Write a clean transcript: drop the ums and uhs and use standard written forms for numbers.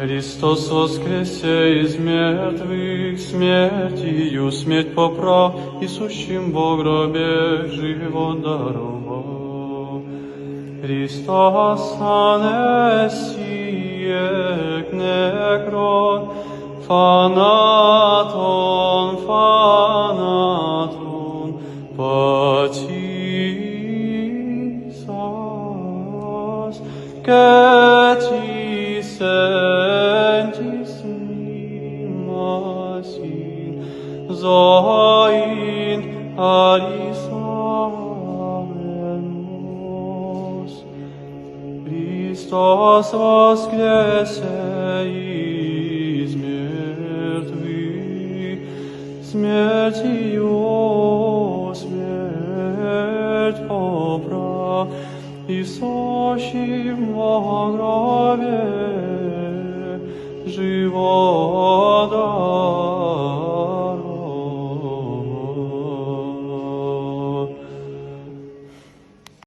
Христос воскресе из мертвых, смертью смерть поправ, и сущим во гробе живот даровал. Христос анесиек некрон, фанатон, πατήσας και της εν της μνήμασιν ζωήν αρισάμενος. Χριστός воскресе из мертвых, смертью смерть поправ, и сущим во гробе живот